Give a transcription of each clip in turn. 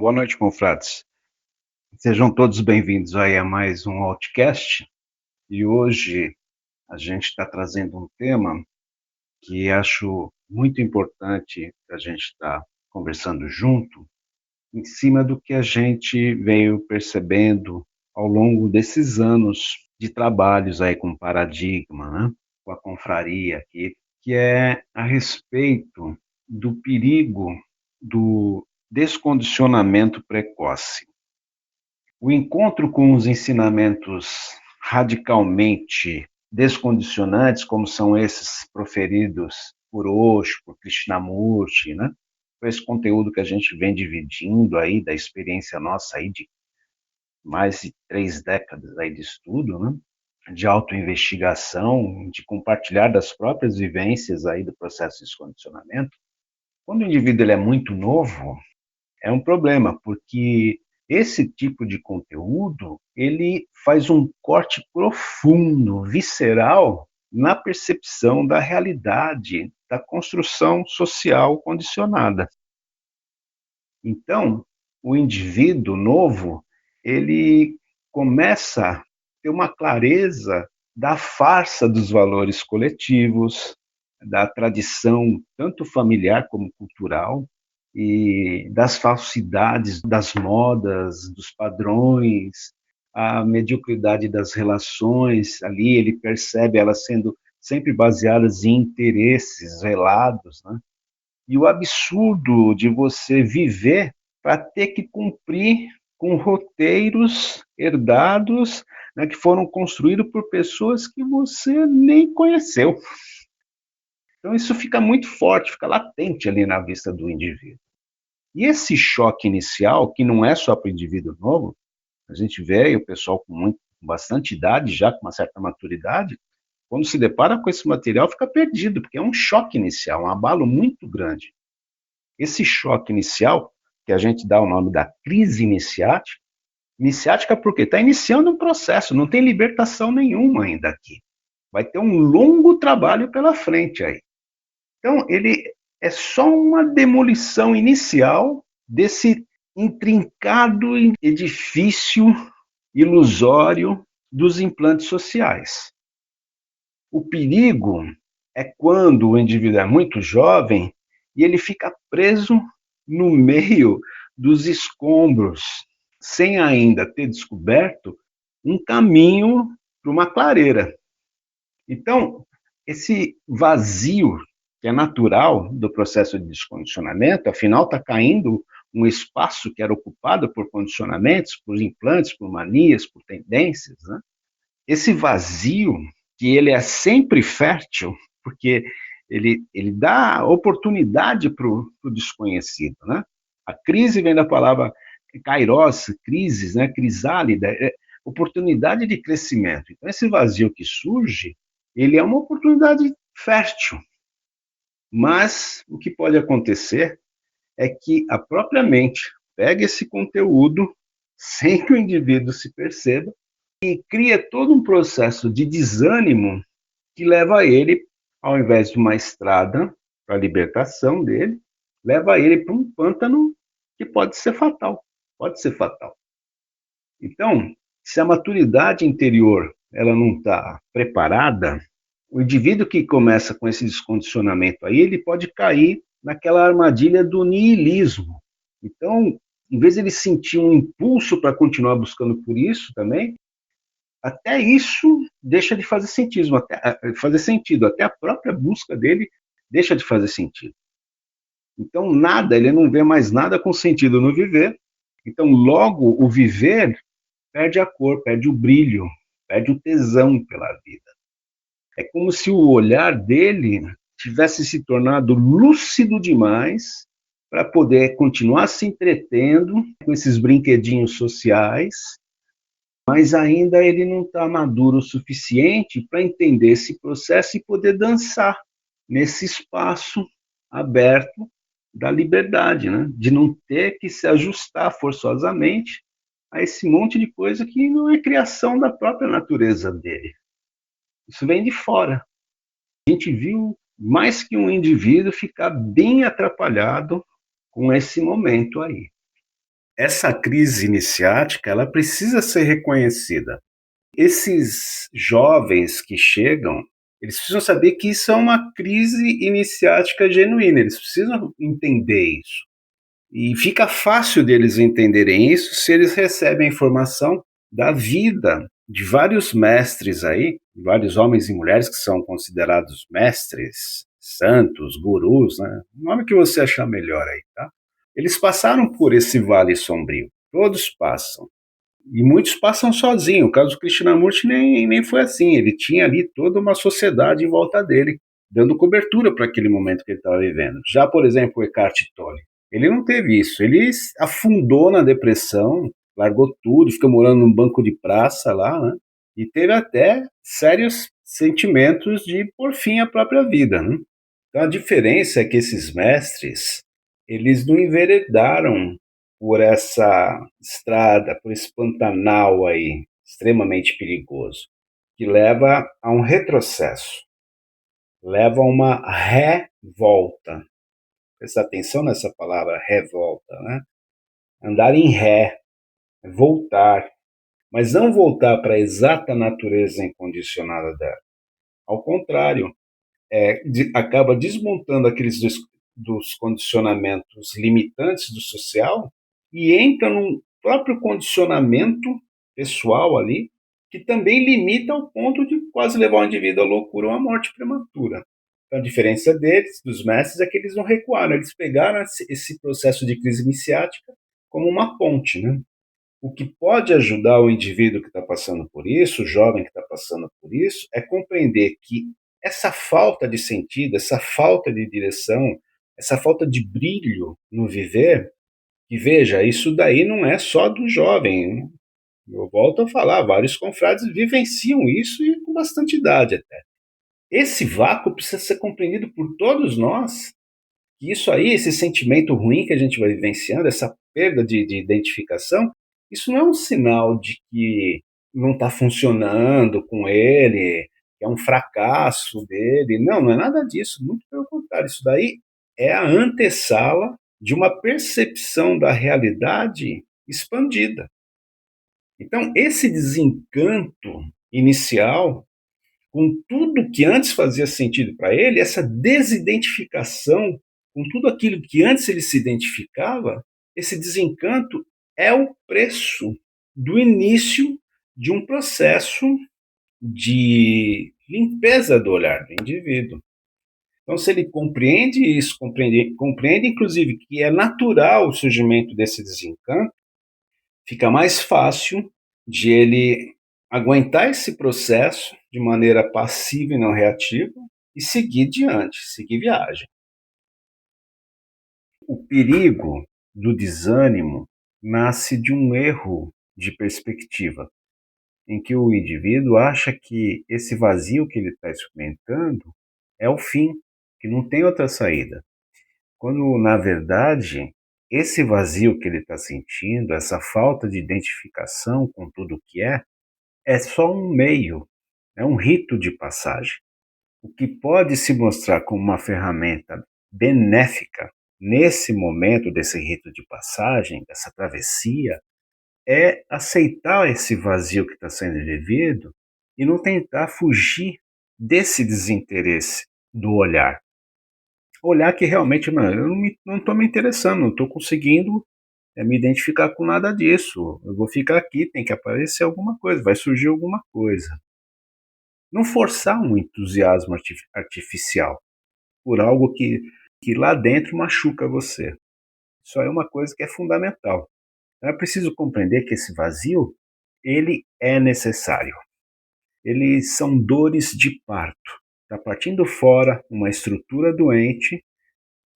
Boa noite, confrades. Sejam todos bem-vindos aí a mais um Outcast. E hoje a gente está trazendo um tema que acho muito importante a gente estar conversando junto, em cima do que a gente veio percebendo ao longo desses anos de trabalhos aí com paradigma, né? Com a confraria aqui, que é a respeito do perigo do descondicionamento precoce. O encontro com os ensinamentos radicalmente descondicionantes, como são esses proferidos por Osho, por Krishnamurti, né? Por esse conteúdo que a gente vem dividindo aí da experiência nossa aí de mais de 3 décadas aí de estudo, né? De autoinvestigação, de compartilhar das próprias vivências aí do processo de descondicionamento. Quando o indivíduo ele é muito novo, é um problema, porque esse tipo de conteúdo, ele faz um corte profundo, visceral, na percepção da realidade, da construção social condicionada. Então, o indivíduo novo, ele começa a ter uma clareza da farsa dos valores coletivos, da tradição tanto familiar como cultural, e das falsidades das modas, dos padrões, a mediocridade das relações, ali ele percebe elas sendo sempre baseadas em interesses velados, né? E o absurdo de você viver para ter que cumprir com roteiros herdados, né, que foram construídos por pessoas que você nem conheceu. Então isso fica muito forte, fica latente ali na vista do indivíduo. E esse choque inicial, que não é só para o indivíduo novo, a gente vê o pessoal com bastante idade, já com uma certa maturidade, quando se depara com esse material, fica perdido, porque é um choque inicial, um abalo muito grande. Esse choque inicial, que a gente dá o nome da crise iniciática porque está iniciando um processo, não tem libertação nenhuma ainda aqui. Vai ter um longo trabalho pela frente aí. Então, ele é só uma demolição inicial desse intrincado edifício ilusório dos implantes sociais. O perigo é quando o indivíduo é muito jovem e ele fica preso no meio dos escombros, sem ainda ter descoberto um caminho para uma clareira. Então, esse vazio que é natural do processo de descondicionamento, afinal está caindo um espaço que era ocupado por condicionamentos, por implantes, por manias, por tendências, né? Esse vazio, que ele é sempre fértil, porque ele dá oportunidade para o desconhecido, né? A crise vem da palavra kairos, crises, né? Crisálida, oportunidade de crescimento. Então, esse vazio que surge, ele é uma oportunidade fértil. Mas o que pode acontecer é que a própria mente pega esse conteúdo sem que o indivíduo se perceba e cria todo um processo de desânimo que leva ele, ao invés de uma estrada para a libertação dele, leva ele para um pântano que pode ser fatal. Pode ser fatal. Então, se a maturidade interior ela não está preparada, o indivíduo que começa com esse descondicionamento aí, ele pode cair naquela armadilha do niilismo. Então, em vez de ele sentir um impulso para continuar buscando por isso também, até isso deixa de fazer sentido, até a própria busca dele deixa de fazer sentido. Então, nada, ele não vê mais nada com sentido no viver. Então, logo, o viver perde a cor, perde o brilho, perde o tesão pela vida. É como se o olhar dele tivesse se tornado lúcido demais para poder continuar se entretendo com esses brinquedinhos sociais, mas ainda ele não está maduro o suficiente para entender esse processo e poder dançar nesse espaço aberto da liberdade, né? De não ter que se ajustar forçosamente a esse monte de coisa que não é criação da própria natureza dele. Isso vem de fora. A gente viu mais que um indivíduo ficar bem atrapalhado com esse momento aí. essa crise iniciática, ela precisa ser reconhecida. Esses jovens que chegam, eles precisam saber que isso é uma crise iniciática genuína, eles precisam entender isso. E fica fácil deles entenderem isso se eles recebem a informação da vida de vários mestres aí, vários homens e mulheres que são considerados mestres, santos, gurus, né? O nome que você achar melhor aí, tá? Eles passaram por esse vale sombrio, todos passam. E muitos passam sozinhos. O caso do Krishnamurti nem foi assim. Ele tinha ali toda uma sociedade em volta dele, dando cobertura para aquele momento que ele estava vivendo. Já, por exemplo, o Eckhart Tolle, ele não teve isso. Ele afundou na depressão, largou tudo, fica morando num banco de praça lá, né? E teve até sérios sentimentos de pôr fim à própria vida, né? Então a diferença é que esses mestres, eles não enveredaram por essa estrada, por esse Pantanal aí, extremamente perigoso, que leva a um retrocesso, leva a uma revolta. Presta atenção nessa palavra revolta, né? Andar em ré, voltar, mas não voltar para a exata natureza incondicionada dela. Ao contrário, acaba desmontando aqueles dos condicionamentos limitantes do social e entra num próprio condicionamento pessoal ali, que também limita ao ponto de quase levar o indivíduo à loucura ou à morte prematura. Então, a diferença deles, dos mestres, é que eles não recuaram, eles pegaram esse processo de crise iniciática como uma ponte, né? O que pode ajudar o indivíduo que está passando por isso, o jovem que está passando por isso, é compreender que essa falta de sentido, essa falta de direção, essa falta de brilho no viver, e veja, isso daí não é só do jovem. Né? Eu volto a falar, vários confrades vivenciam isso e com bastante idade até. Esse vácuo precisa ser compreendido por todos nós. E isso aí, esse sentimento ruim que a gente vai vivenciando, essa perda de identificação, isso não é um sinal de que não está funcionando com ele, que é um fracasso dele. Não, não é nada disso. Muito pelo contrário. Isso daí é a antessala de uma percepção da realidade expandida. Então, esse desencanto inicial, com tudo que antes fazia sentido para ele, essa desidentificação com tudo aquilo que antes ele se identificava, esse desencanto é o preço do início de um processo de limpeza do olhar do indivíduo. Então, se ele compreende isso, compreende inclusive que é natural o surgimento desse desencanto, fica mais fácil de ele aguentar esse processo de maneira passiva e não reativa e seguir diante, seguir viagem. O perigo do desânimo nasce de um erro de perspectiva, em que o indivíduo acha que esse vazio que ele está experimentando é o fim, que não tem outra saída. Quando, na verdade, esse vazio que ele está sentindo, essa falta de identificação com tudo o que é só um meio, é um rito de passagem. O que pode se mostrar como uma ferramenta benéfica nesse momento desse rito de passagem, dessa travessia, é aceitar esse vazio que está sendo vivido e não tentar fugir desse desinteresse do olhar. Olhar que realmente, mano, eu não estou me interessando, não estou conseguindo me identificar com nada disso. Eu vou ficar aqui, tem que aparecer alguma coisa, vai surgir alguma coisa. Não forçar um entusiasmo artificial por algo que lá dentro machuca você. Isso é uma coisa que é fundamental. Então é preciso compreender que esse vazio, ele é necessário. Eles são dores de parto. Está partindo fora uma estrutura doente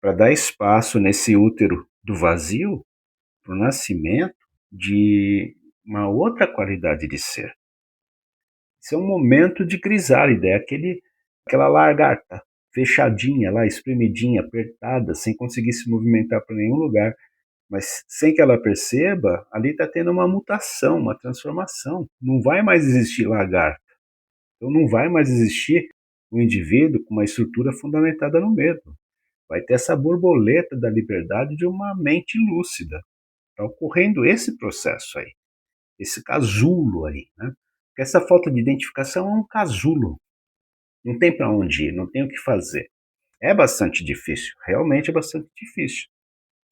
para dar espaço nesse útero do vazio para o nascimento de uma outra qualidade de ser. Isso é um momento de crisálida, é aquela lagarta fechadinha lá, espremidinha, apertada, sem conseguir se movimentar para nenhum lugar. Mas sem que ela perceba, ali está tendo uma mutação, uma transformação. Não vai mais existir lagarta. Então não vai mais existir um indivíduo com uma estrutura fundamentada no medo. Vai ter essa borboleta da liberdade de uma mente lúcida. Está ocorrendo esse processo aí, esse casulo aí, né? Porque essa falta de identificação é um casulo. Não tem para onde ir, não tem o que fazer. É bastante difícil, realmente é bastante difícil.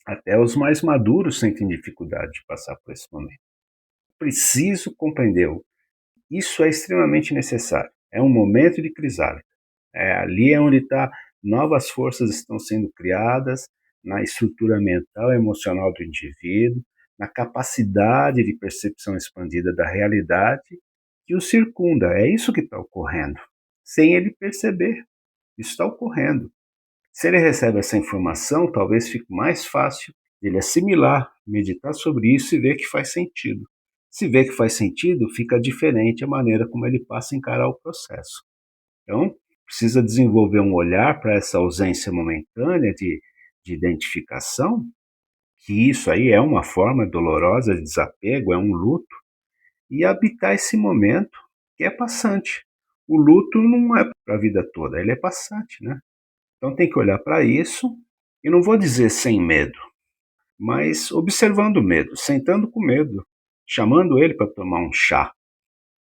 Até os mais maduros sentem dificuldade de passar por esse momento. Preciso compreender. Isso é extremamente necessário. É um momento de crisálida. Ali é onde novas forças estão sendo criadas na estrutura mental e emocional do indivíduo, na capacidade de percepção expandida da realidade que o circunda. É isso que está ocorrendo, sem ele perceber. Isso está ocorrendo. Se ele recebe essa informação, talvez fique mais fácil ele assimilar, meditar sobre isso e ver que faz sentido. Se vê que faz sentido, fica diferente a maneira como ele passa a encarar o processo. Então, precisa desenvolver um olhar para essa ausência momentânea de identificação, que isso aí é uma forma dolorosa de desapego, é um luto, e habitar esse momento que é passante. O luto não é para a vida toda, ele é passante, né? Então tem que olhar para isso, e não vou dizer sem medo, mas observando o medo, sentando com medo, chamando ele para tomar um chá,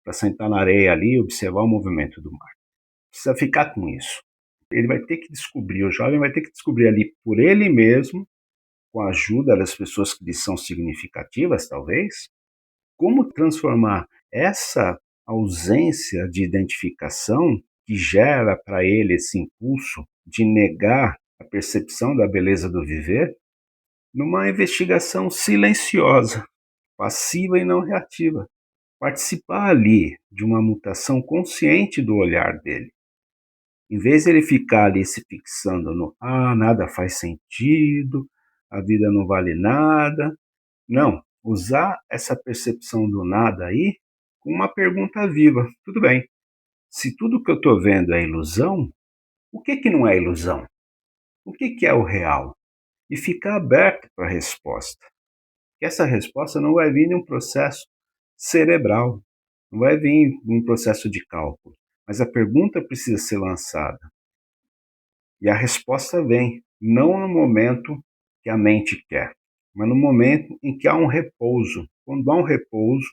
para sentar na areia ali e observar o movimento do mar. Precisa ficar com isso. Ele vai ter que descobrir, o jovem vai ter que descobrir ali por ele mesmo, com a ajuda das pessoas que lhe são significativas, talvez, como transformar essa ausência de identificação que gera para ele esse impulso de negar a percepção da beleza do viver, numa investigação silenciosa, passiva e não reativa. Participar ali de uma mutação consciente do olhar dele. Em vez de ele ficar ali se fixando no nada faz sentido, a vida não vale nada. Não, usar essa percepção do nada aí com uma pergunta viva. Tudo bem, se tudo que eu estou vendo é ilusão, o que não é ilusão? O que é o real? E ficar aberto para a resposta. Que essa resposta não vai vir de um processo cerebral, não vai vir de um processo de cálculo, mas a pergunta precisa ser lançada. E a resposta vem, não no momento que a mente quer, mas no momento em que há um repouso. Quando há um repouso,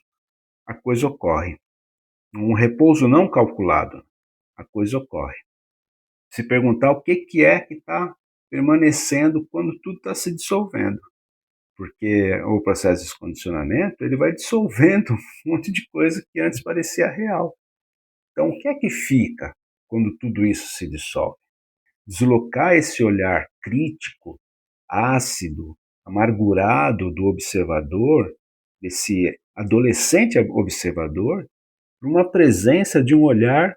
a coisa ocorre. Um repouso não calculado, a coisa ocorre. Se perguntar o que é que está permanecendo quando tudo está se dissolvendo. Porque o processo de descondicionamento ele vai dissolvendo um monte de coisa que antes parecia real. Então, o que é que fica quando tudo isso se dissolve? Deslocar esse olhar crítico, ácido, amargurado do observador, desse adolescente observador, para uma presença de um olhar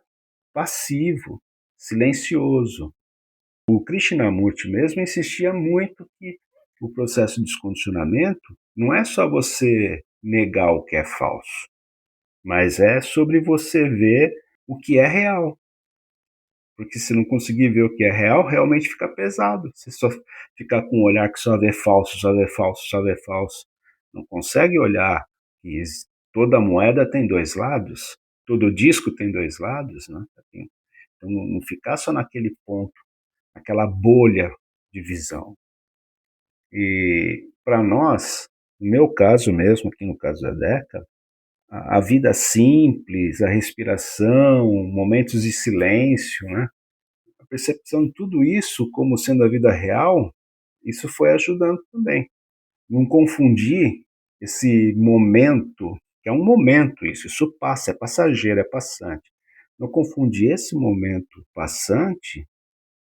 passivo, silencioso. O Krishnamurti mesmo insistia muito que o processo de descondicionamento não é só você negar o que é falso, mas é sobre você ver o que é real. Porque se não conseguir ver o que é real, realmente fica pesado. Se só ficar com um olhar que só vê falso, só vê falso, só vê falso, não consegue olhar que toda moeda tem dois lados, todo disco tem dois lados, né? Então não ficar só naquele ponto, naquela bolha de visão. E para nós, no meu caso mesmo, aqui no caso da Deca, a vida simples, a respiração, momentos de silêncio, né? A percepção de tudo isso como sendo a vida real, isso foi ajudando também. Não confundir esse momento, que é um momento isso passa, é passageiro, é passante. Não confundir esse momento passante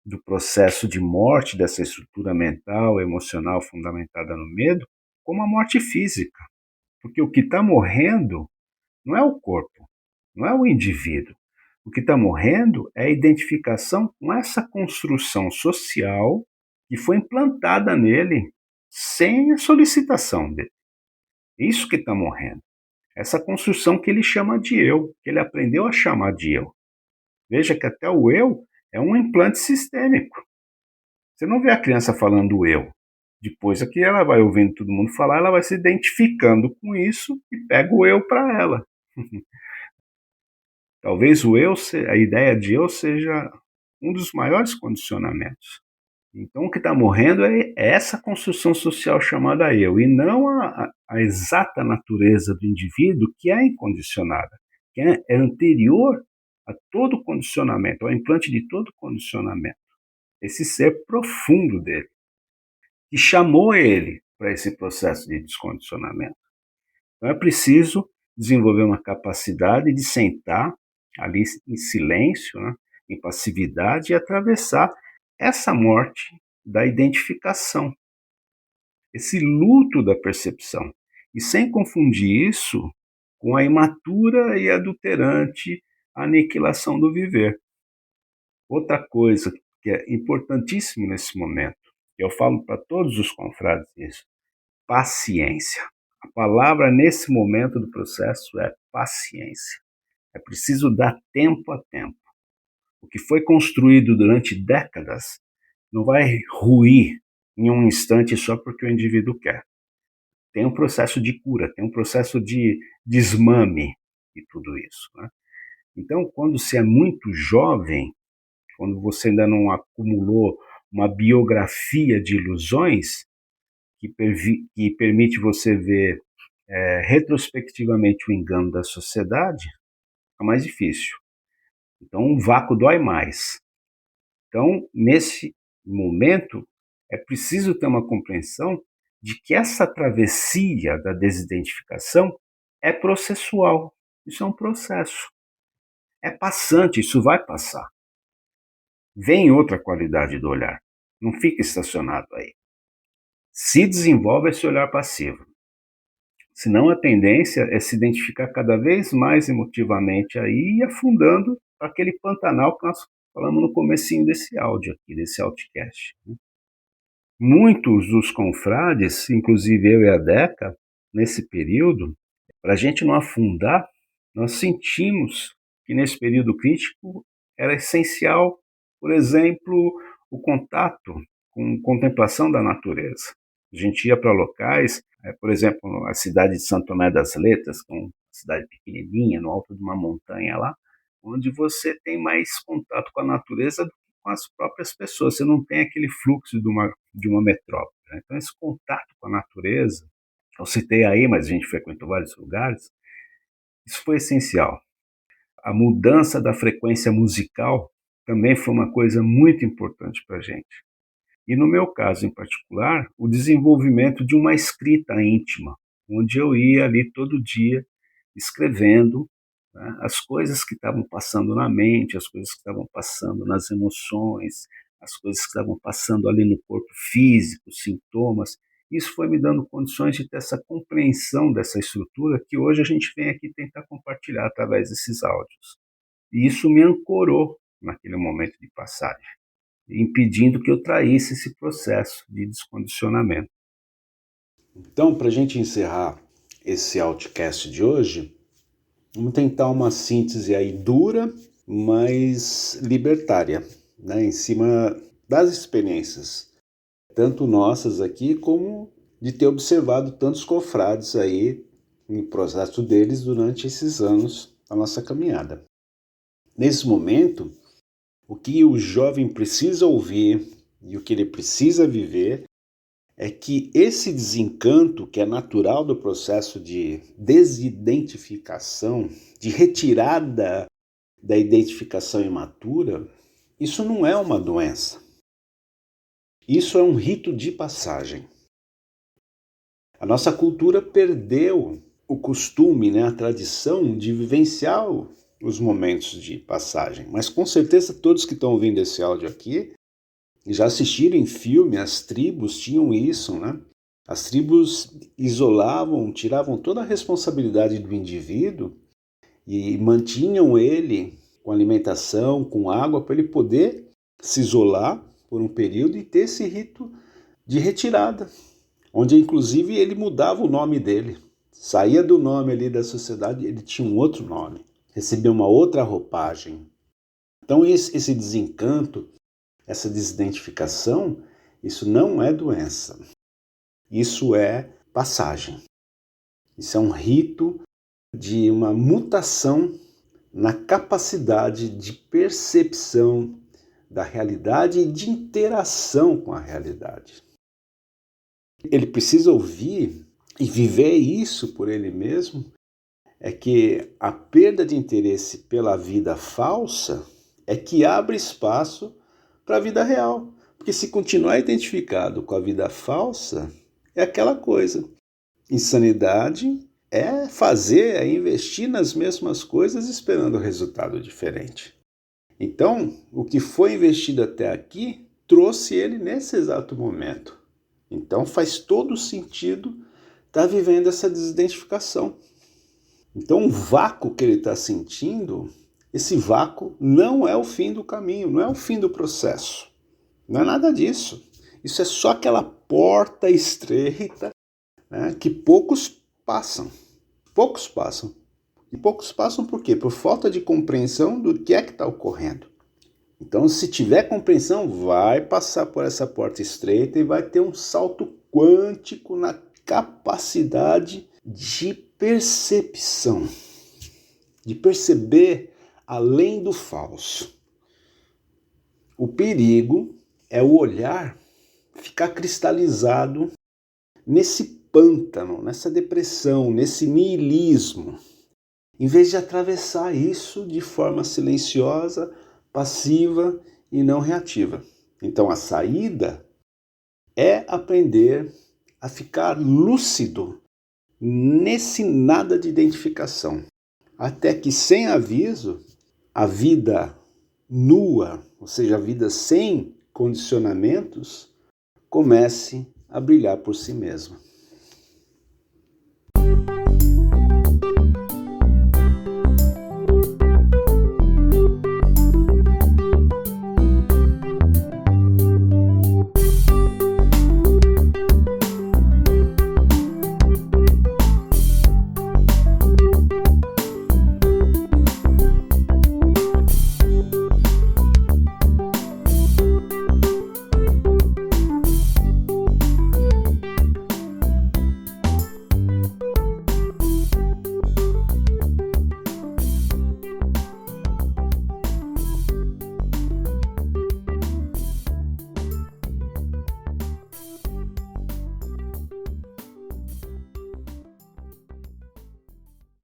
do processo de morte dessa estrutura mental, emocional fundamentada no medo, como a morte física. Porque o que está morrendo não é o corpo, não é o indivíduo. O que está morrendo é a identificação com essa construção social que foi implantada nele sem a solicitação dele. Isso que está morrendo. Essa construção que ele chama de eu, que ele aprendeu a chamar de eu. Veja que até o eu é um implante sistêmico. Você não vê a criança falando eu. Depois aqui ela vai ouvindo todo mundo falar, ela vai se identificando com isso e pega o eu para ela. Talvez o eu, a ideia de eu seja um dos maiores condicionamentos. Então, o que está morrendo é essa construção social chamada eu, e não a exata natureza do indivíduo, que é incondicionada, que é anterior a todo condicionamento, ao implante de todo condicionamento. Esse ser profundo dele, que chamou ele para esse processo de descondicionamento. Então, é preciso desenvolver uma capacidade de sentar ali em silêncio, né, em passividade, e atravessar essa morte da identificação, esse luto da percepção, e sem confundir isso com a imatura e adulterante aniquilação do viver. Outra coisa que é importantíssimo nesse momento, que eu falo para todos os confrades isso, paciência. A palavra nesse momento do processo é paciência. É preciso dar tempo a tempo. O que foi construído durante décadas não vai ruir em um instante só porque o indivíduo quer. Tem um processo de cura, tem um processo de desmame e tudo isso, né? Então, quando você é muito jovem, quando você ainda não acumulou uma biografia de ilusões que permite você ver retrospectivamente o engano da sociedade, é mais difícil. Então, um vácuo dói mais. Então, nesse momento, é preciso ter uma compreensão de que essa travessia da desidentificação é processual. Isso é um processo. É passante, isso vai passar. Vem outra qualidade do olhar. Não fica estacionado aí. Se desenvolve esse olhar passivo. Senão a tendência é se identificar cada vez mais emotivamente aí e afundando aquele pantanal que nós falamos no comecinho desse áudio aqui, desse outcast. Muitos dos confrades, inclusive eu e a Deca, nesse período, para a gente não afundar, nós sentimos que nesse período crítico era essencial, por exemplo, o contato com contemplação da natureza. A gente ia para locais, por exemplo, a cidade de Santo Tomé das Letras, que é uma cidade pequenininha, no alto de uma montanha lá, onde você tem mais contato com a natureza do que com as próprias pessoas. Você não tem aquele fluxo de uma metrópole, né? Então, esse contato com a natureza, eu citei aí, mas a gente frequentou vários lugares, isso foi essencial. A mudança da frequência musical também foi uma coisa muito importante para a gente. E no meu caso em particular, o desenvolvimento de uma escrita íntima, onde eu ia ali todo dia escrevendo, né, as coisas que estavam passando na mente, as coisas que estavam passando nas emoções, as coisas que estavam passando ali no corpo físico, sintomas. Isso foi me dando condições de ter essa compreensão dessa estrutura que hoje a gente vem aqui tentar compartilhar através desses áudios. E isso me ancorou naquele momento de passagem, impedindo que eu traísse esse processo de descondicionamento. Então, para a gente encerrar esse outcast de hoje, vamos tentar uma síntese aí dura, mas libertária, né, em cima das experiências, tanto nossas aqui, como de ter observado tantos confrades aí em processo deles durante esses anos da nossa caminhada. Nesse momento, o que o jovem precisa ouvir e o que ele precisa viver é que esse desencanto, que é natural do processo de desidentificação, de retirada da identificação imatura, isso não é uma doença. Isso é um rito de passagem. A nossa cultura perdeu o costume, né, a tradição de vivenciar os momentos de passagem. Mas com certeza todos que estão ouvindo esse áudio aqui já assistiram em filme, as tribos tinham isso, né? As tribos isolavam, tiravam toda a responsabilidade do indivíduo e mantinham ele com alimentação, com água, para ele poder se isolar por um período e ter esse rito de retirada, onde inclusive ele mudava o nome dele. Saía do nome ali da sociedade, ele tinha um outro nome, recebia uma outra roupagem. Então esse desencanto, essa desidentificação, isso não é doença. Isso é passagem. Isso é um rito de uma mutação na capacidade de percepção da realidade e de interação com a realidade. Ele precisa ouvir e viver isso por ele mesmo, é que a perda de interesse pela vida falsa é que abre espaço para a vida real. Porque se continuar identificado com a vida falsa, é aquela coisa. Insanidade é investir nas mesmas coisas esperando resultado diferente. Então, o que foi investido até aqui trouxe ele nesse exato momento. Então, faz todo sentido estar vivendo essa desidentificação. Então, o vácuo que ele está sentindo, esse vácuo não é o fim do caminho, não é o fim do processo. Não é nada disso. Isso é só aquela porta estreita, né, que poucos passam. Poucos passam. E poucos passam por quê? Por falta de compreensão do que está ocorrendo. Então, se tiver compreensão, vai passar por essa porta estreita e vai ter um salto quântico na capacidade de percepção, de perceber além do falso. O perigo é o olhar ficar cristalizado nesse pântano, nessa depressão, nesse niilismo, em vez de atravessar isso de forma silenciosa, passiva e não reativa. Então a saída é aprender a ficar lúcido nesse nada de identificação, até que sem aviso, a vida nua, ou seja, a vida sem condicionamentos, comece a brilhar por si mesma.